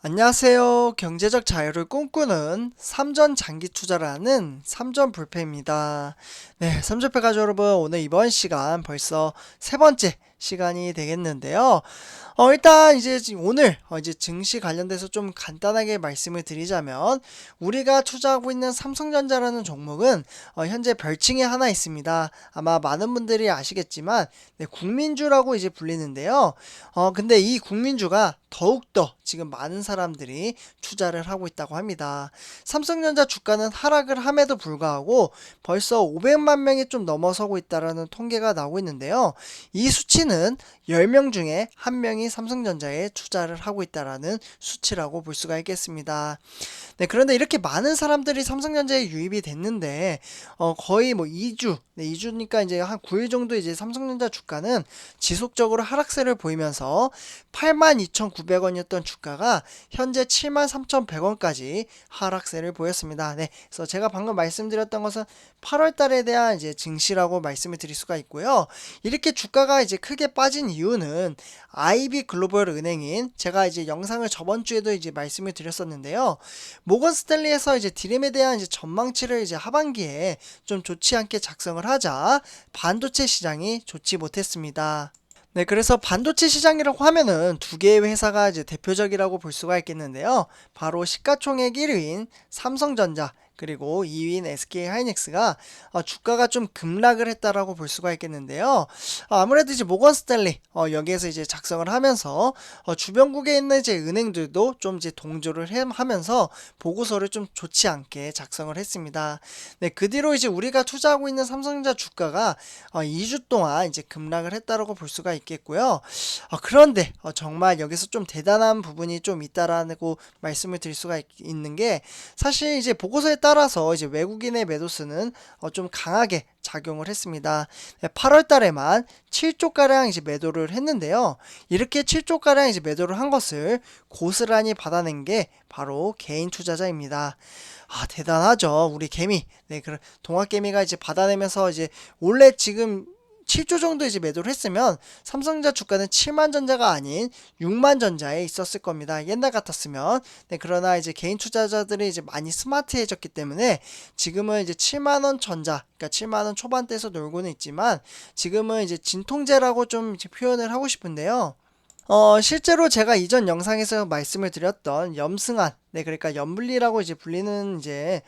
안녕하세요. 경제적 자유를 꿈꾸는 삼전 장기 투자를 하는 삼전 불패입니다. 네, 삼전패 가족 여러분, 오늘 이번 시간 벌써 세 번째 시간이 되겠는데요. 일단 이제 오늘 이제 증시 관련돼서 좀 간단하게 말씀을 드리자면 우리가 투자하고 있는 삼성전자라는 종목은 현재 별칭이 하나 있습니다. 아마 많은 분들이 아시겠지만 네, 국민주라고 이제 불리는데요. 근데 이 국민주가 더욱더 지금 많은 사람들이 투자를 하고 있다고 합니다. 삼성전자 주가는 하락을 함에도 불구하고 벌써 500만 명이 좀 넘어서고 있다라는 통계가 나오고 있는데요. 이 수치는 10명 중에 1명이 삼성전자에 투자를 하고 있다라는 수치라고 볼 수가 있겠습니다. 네, 그런데 이렇게 많은 사람들이 삼성전자에 유입이 됐는데 거의 뭐 2주, 네, 2주니까 이제 한 9일 정도 이제 삼성전자 주가는 지속적으로 하락세를 보이면서 82,900원이었던 주가가 현재 73,100원까지 하락세를 보였습니다. 네, 그래서 제가 방금 말씀드렸던 것은 8월 달에 대한 이제 증시라고 말씀을 드릴 수가 있고요. 이렇게 주가가 이제 크게 빠진 이유는 IB 글로벌 은행인 제가 이제 영상을 저번 주에도 이제 말씀을 드렸었는데요. 모건 스탠리에서 이제 디램에 대한 이제 전망치를 이제 하반기에 좀 좋지 않게 작성을 하자 반도체 시장이 좋지 못했습니다. 네, 그래서 반도체 시장이라고 하면은 두 개의 회사가 이제 대표적이라고 볼 수가 있겠는데요. 바로 시가총액 1위인 삼성전자 그리고 2위인 SK하이닉스가 주가가 좀 급락을 했다라고 볼 수가 있겠는데요. 아무래도 이제 모건 스탠리 여기에서 이제 작성을 하면서 주변국에 있는 이제 은행들도 좀 이제 동조를 하면서 보고서를 좀 좋지 않게 작성을 했습니다. 네, 그 뒤로 이제 우리가 투자하고 있는 삼성전자 주가가 2주 동안 이제 급락을 했다라고 볼 수가 있겠고요. 그런데 정말 여기서 좀 대단한 부분이 좀 있다라고 말씀을 드릴 수가 있는 게 사실 이제 보고서에 따라서 이제 외국인의 매도수는 좀 강하게 작용을 했습니다. 8월 달에만 7조가량 이제 매도를 했는데요. 이렇게 7조가량 이제 매도를 한 것을 고스란히 받아낸 게 바로 개인 투자자입니다. 대단하죠. 우리 개미. 네, 그 동학개미가 이제 받아내면서 이제 원래 지금 7조 정도 이제 매도를 했으면 삼성전자 주가는 7만 전자가 아닌 6만 전자에 있었을 겁니다. 옛날 같았으면. 네, 그러나 이제 개인 투자자들이 이제 많이 스마트해졌기 때문에 지금은 이제 7만 원 전자, 그러니까 7만 원 초반대에서 놀고는 있지만 지금은 이제 진통제라고 좀 이제 표현을 하고 싶은데요. 실제로 제가 이전 영상에서 말씀을 드렸던 염승한, 네, 그러니까 염블리라고 이제 불리는 이제,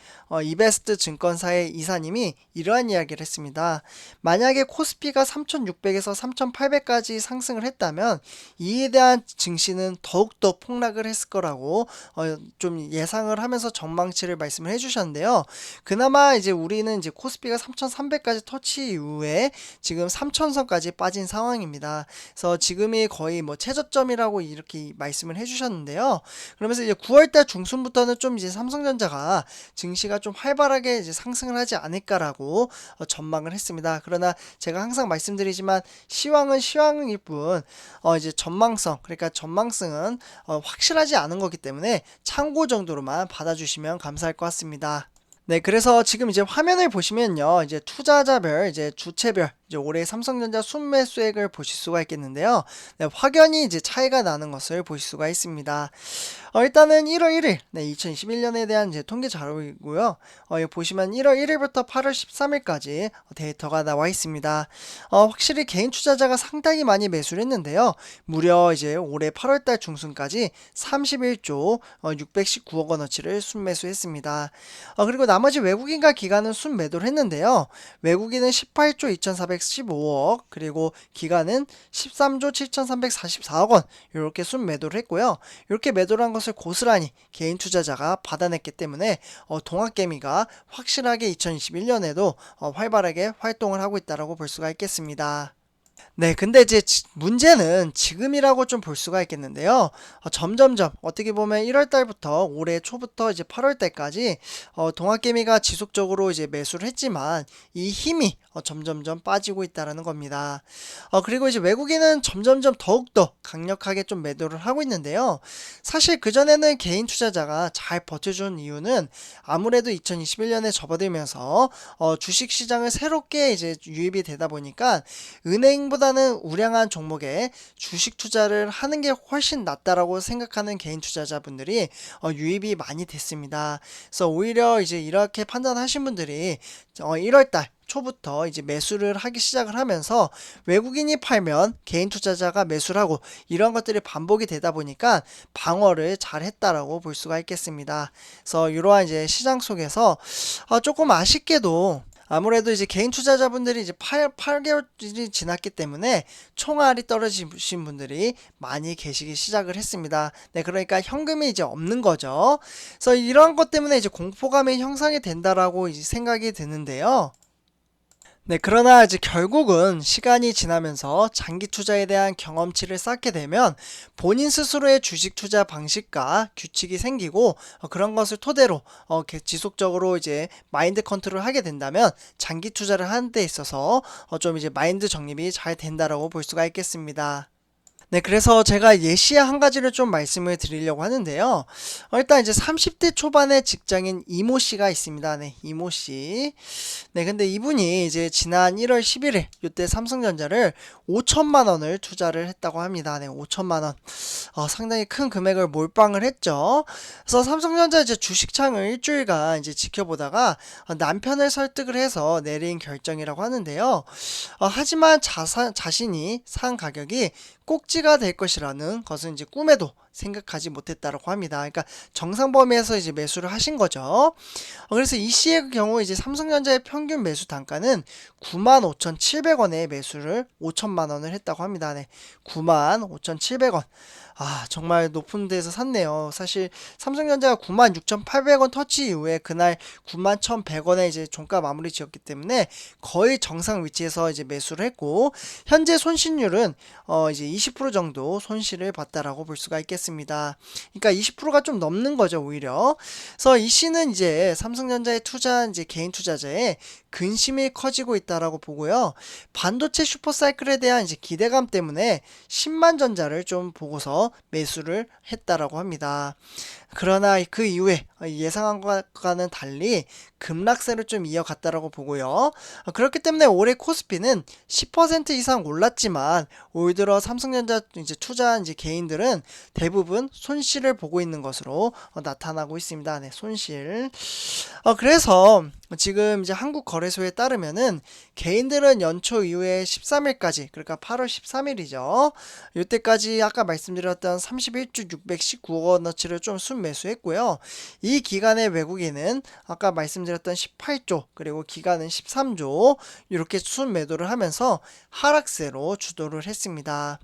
이베스트 증권사의 이사님이 이러한 이야기를 했습니다. 만약에 코스피가 3,600에서 3,800까지 상승을 했다면 이에 대한 증시는 더욱더 폭락을 했을 거라고, 좀 예상을 하면서 전망치를 말씀을 해주셨는데요. 그나마 이제 우리는 이제 코스피가 3,300까지 터치 이후에 지금 3,000선까지 빠진 상황입니다. 그래서 지금이 거의 뭐 최저점이라고 이렇게 말씀을 해주셨는데요. 그러면서 이제 9월달 중순부터는 좀 이제 삼성전자가 증시가 좀 활발하게 이제 상승을 하지 않을까라고 전망을 했습니다. 그러나 제가 항상 말씀드리지만 시황은 시황일 뿐 이제 전망성 그러니까 전망성은 확실하지 않은 거기 때문에 참고 정도로만 받아주시면 감사할 것 같습니다. 네, 그래서 지금 이제 화면을 보시면요, 이제 투자자별, 이제 주체별, 이제 올해 삼성전자 순매수액을 보실 수가 있겠는데요. 네, 확연히 이제 차이가 나는 것을 보실 수가 있습니다. 일단은 1월 1일, 네, 2021년에 대한 이제 통계 자료이고요. 여기 보시면 1월 1일부터 8월 13일까지 데이터가 나와 있습니다. 확실히 개인 투자자가 상당히 많이 매수를 했는데요. 무려 이제 올해 8월달 중순까지 31조 619억 원어치를 순매수했습니다. 그리고 나머지 외국인과 기관은 순매도를 했는데요. 외국인은 18조 2415억, 그리고 기관은 13조 7344억 원, 이렇게 순매도를 했고요. 이렇게 매도를 한 것을 고스란히 개인 투자자가 받아냈기 때문에 동학개미가 확실하게 2021년에도 활발하게 활동을 하고 있다고 볼 수가 있겠습니다. 네, 근데 이제 문제는 지금이라고 좀 볼 수가 있겠는데요. 점점점 어떻게 보면 1월 달부터 올해 초부터 이제 8월 달까지 동학개미가 지속적으로 이제 매수를 했지만 이 힘이 점점점 빠지고 있다라는 겁니다. 그리고 이제 외국인은 점점점 더욱더 강력하게 좀 매도를 하고 있는데요. 사실 그전에는 개인 투자자가 잘 버텨준 이유는 아무래도 2021년에 접어들면서 주식 시장을 새롭게 이제 유입이 되다 보니까 은행 현금보다는 우량한 종목에 주식 투자를 하는 게 훨씬 낫다라고 생각하는 개인 투자자분들이 유입이 많이 됐습니다. 그래서 오히려 이제 이렇게 판단하신 분들이 1월달 초부터 이제 매수를 하기 시작을 하면서 외국인이 팔면 개인 투자자가 매수를 하고 이런 것들이 반복이 되다 보니까 방어를 잘 했다라고 볼 수가 있겠습니다. 그래서 이러한 이제 시장 속에서 조금 아쉽게도 아무래도 이제 개인 투자자분들이 이제 8개월이 지났기 때문에 총알이 떨어지신 분들이 많이 계시기 시작을 했습니다. 네, 그러니까 현금이 이제 없는 거죠. 그래서 이런 것 때문에 이제 공포감이 형성이 된다라고 이제 생각이 드는데요. 네, 그러나 이제 결국은 시간이 지나면서 장기 투자에 대한 경험치를 쌓게 되면 본인 스스로의 주식 투자 방식과 규칙이 생기고 그런 것을 토대로 지속적으로 이제 마인드 컨트롤 하게 된다면 장기 투자를 하는 데 있어서 좀 이제 마인드 정립이 잘 된다라고 볼 수가 있겠습니다. 네, 그래서 제가 예시 한 가지를 좀 말씀을 드리려고 하는데요. 일단 이제 30대 초반의 직장인 이모 씨가 있습니다. 네, 이모 씨. 네, 근데 이분이 이제 지난 1월 11일 이때 삼성전자를 5천만 원을 투자를 했다고 합니다. 네, 5천만 원. 상당히 큰 금액을 몰빵을 했죠. 그래서 삼성전자 이제 주식창을 일주일간 이제 지켜보다가 남편을 설득을 해서 내린 결정이라고 하는데요. 하지만 자신이 산 가격이 꼭지가 될 것이라는 것은 이제 꿈에도 생각하지 못했다라고 합니다. 그러니까 정상 범위에서 이제 매수를 하신 거죠. 그래서 이 씨의 경우 이제 삼성전자의 평균 매수 단가는 95,700원에 매수를 5천만 원을 했다고 합니다. 네, 95,700원. 정말 높은 데서 샀네요. 사실 삼성전자가 96,800원 터치 이후에 그날 91,100원에 이제 종가 마무리 지었기 때문에 거의 정상 위치에서 이제 매수를 했고 현재 손실률은 이제 20% 정도 손실을 봤다라고 볼 수가 있겠습니다. 그러니까 20%가 좀 넘는 거죠, 오히려. 그래서 이 씨는 이제 삼성전자에 투자한 이제 개인 투자자의 근심이 커지고 있다라고 보고요. 반도체 슈퍼사이클에 대한 이제 기대감 때문에 10만 전자를 좀 보고서 매수를 했다라고 합니다. 그러나 그 이후에 예상한 것과는 달리 급락세를 좀 이어갔다라고 보고요. 그렇기 때문에 올해 코스피는 10% 이상 올랐지만 올 들어 삼성전자 이제 투자한 이제 개인들은 대부분 손실을 보고 있는 것으로 나타나고 있습니다. 네, 손실. 그래서 지금 이제 한국거래소에 따르면은 개인들은 연초 이후에 13일까지 그러니까 8월 13일이죠. 이때까지 아까 말씀드렸던 31주 619억 원어치를 좀 순매수했고요. 이 기간에 외국인은 아까 말씀드렸던 18조 그리고 기간은 13조 이렇게 순매도를 하면서 하락세로 주도를 했습니다.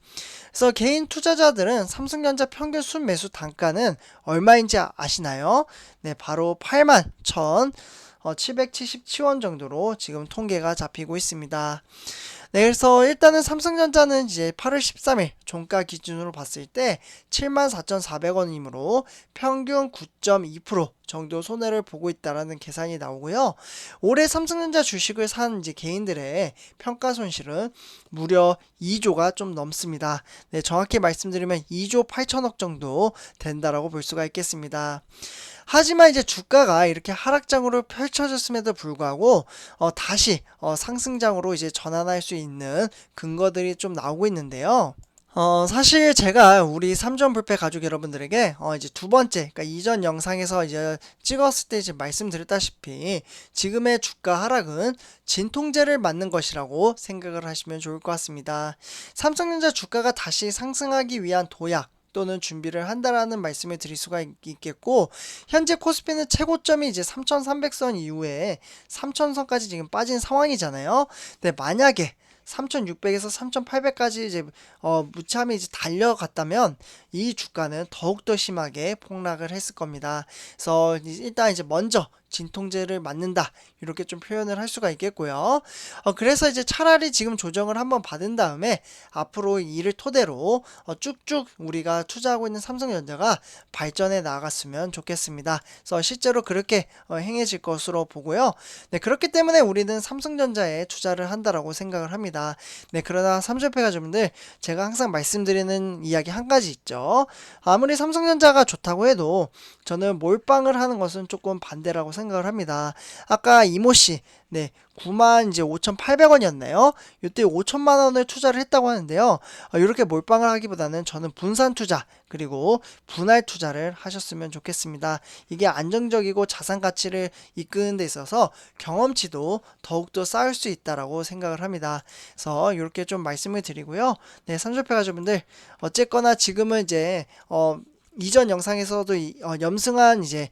그래서 개인 투자자들은 삼성전자 평균 순매수 단가는 얼마인지 아시나요? 네, 바로 81,777원 정도로 지금 통계가 잡히고 있습니다. 네, 그래서 일단은 삼성전자는 이제 8월 13일 종가 기준으로 봤을 때 74,400원이므로 평균 9.2% 정도 손해를 보고 있다라는 계산이 나오고요. 올해 삼성전자 주식을 산 이제 개인들의 평가 손실은 무려 2조가 좀 넘습니다. 네, 정확히 말씀드리면 2조 8천억 정도 된다라고 볼 수가 있겠습니다. 하지만 이제 주가가 이렇게 하락장으로 펼쳐졌음에도 불구하고 다시 상승장으로 이제 전환할 수 있는 근거들이 좀 나오고 있는데요. 사실 제가 우리 삼전 불패 가족 여러분들에게 이제 두 번째, 그러니까 이전 영상에서 이제 찍었을 때 이제 말씀드렸다시피 지금의 주가 하락은 진통제를 맞는 것이라고 생각을 하시면 좋을 것 같습니다. 삼성전자 주가가 다시 상승하기 위한 도약 또는 준비를 한다라는 말씀을 드릴 수가 있겠고 현재 코스피는 최고점이 이제 3,300선 이후에 3,000선까지 지금 빠진 상황이잖아요. 근데 만약에 3,600에서 3,800까지 이제 무참히 이제 달려갔다면 이 주가는 더욱더 심하게 폭락을 했을 겁니다. 그래서 일단 이제 먼저 진통제를 맞는다 이렇게 좀 표현을 할 수가 있겠고요. 그래서 이제 차라리 지금 조정을 한번 받은 다음에 앞으로 이를 토대로 쭉쭉 우리가 투자하고 있는 삼성전자가 발전해 나갔으면 좋겠습니다. 그래서 실제로 그렇게 행해질 것으로 보고요. 네, 그렇기 때문에 우리는 삼성전자에 투자를 한다라고 생각을 합니다. 네, 그러나 삼전패 가족분들 제가 항상 말씀드리는 이야기 한 가지 있죠. 아무리 삼성전자가 좋다고 해도 저는 몰빵을 하는 것은 조금 반대라고 생각을 합니다. 아까 이모씨 네, 9만 이제 5,800원이었나요? 이때 5천만 원을 투자를 했다고 하는데요. 이렇게 몰빵을 하기보다는 저는 분산 투자 그리고 분할 투자를 하셨으면 좋겠습니다. 이게 안정적이고 자산 가치를 이끄는 데 있어서 경험치도 더욱더 쌓을 수 있다라고 생각을 합니다. 그래서 이렇게 좀 말씀을 드리고요. 네, 삼성패 가족분들 어쨌거나 지금은 이제 이전 영상에서도 염승한 이제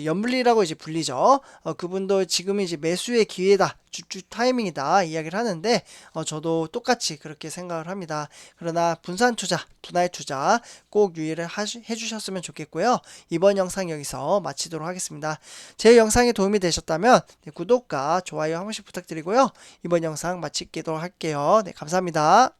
염블리라고 이제 불리죠. 그분도 지금 이제 매수의 기회다, 주주 타이밍이다 이야기를 하는데 저도 똑같이 그렇게 생각을 합니다. 그러나 분산 투자, 분할 투자 꼭 유의를 해주셨으면 좋겠고요. 이번 영상 여기서 마치도록 하겠습니다. 제 영상이 도움이 되셨다면 네, 구독과 좋아요 한 번씩 부탁드리고요. 이번 영상 마치도록 할게요. 네, 감사합니다.